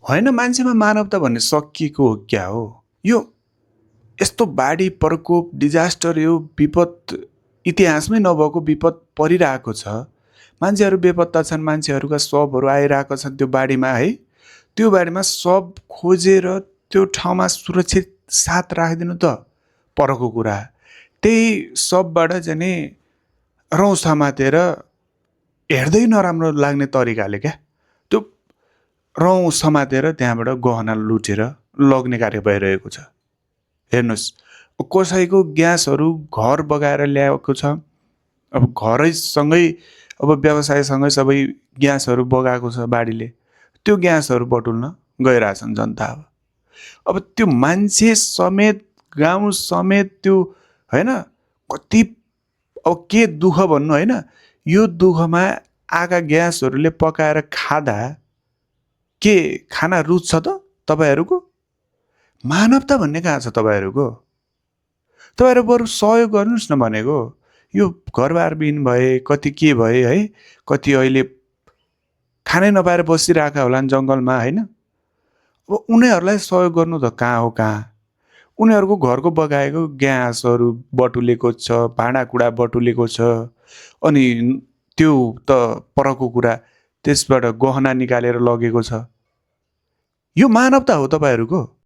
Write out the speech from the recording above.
होइन, मान्छेमा मानवता भन्ने सकिएको हो क्या हो? यो यस्तो बाढी प्रकोप डिजास्टर यो विपद इतिहासमै नभएको विपद परिरहेको छ। मान्छेहरू बेपत्ता छन्, मान्छेहरूका शवहरू आइरहेका छन् त्यो बाढीमा है। त्यो बाढीमा शव खोजेर त्यो ठाउँमा सुरक्षित साथ राखिदिनु त परको कुरा। त्यही शवबाट चाहिँ नि रौँ समातेर हेर्दै नराम्रो लाग्ने तरिकाले क्या त्यो रौँ समातेर त्यहाँबाट गहना लुटेर लग्ने कार्य भइरहेको छ। हेर्नुहोस्, कसैको ग्यासहरू घर बगाएर ल्याएको छ। अब घरैसँगै अब व्यवसायसँगै सबै ग्यासहरू बगाएको छ बाढीले। त्यो ग्यासहरू बटुल्न गइरहेछन् जनता। अब त्यो मान्छे समेत, गाउँ समेत त्यो होइन कति अब के दुःख भन्नु होइन। यो दुःखमा आगा ग्यासहरूले पकाएर खाँदा के खाना रुच्छ त तपाईँहरूको? मानवता भन्ने कहाँ छ तपाईँहरूको? तपाईँहरू बरु सहयोग गर्नुहोस् न भनेको। यो घरबारविहीन भए, कति के भए है, कति अहिले खानै नपाएर बसिरहेका होलान् जङ्गलमा होइन। अब उनीहरूलाई सहयोग गर्नु त कहाँ हो कहाँ। उनीहरूको घरको बगाएको ग्यासहरू बटुलेको छ, भाँडाकुँडा बटुलेको छ। अनि त्यो त परको कुरा, त्यसबाट गहना निकालेर लगेको छ। यो मानवता हो तपाईँहरूको?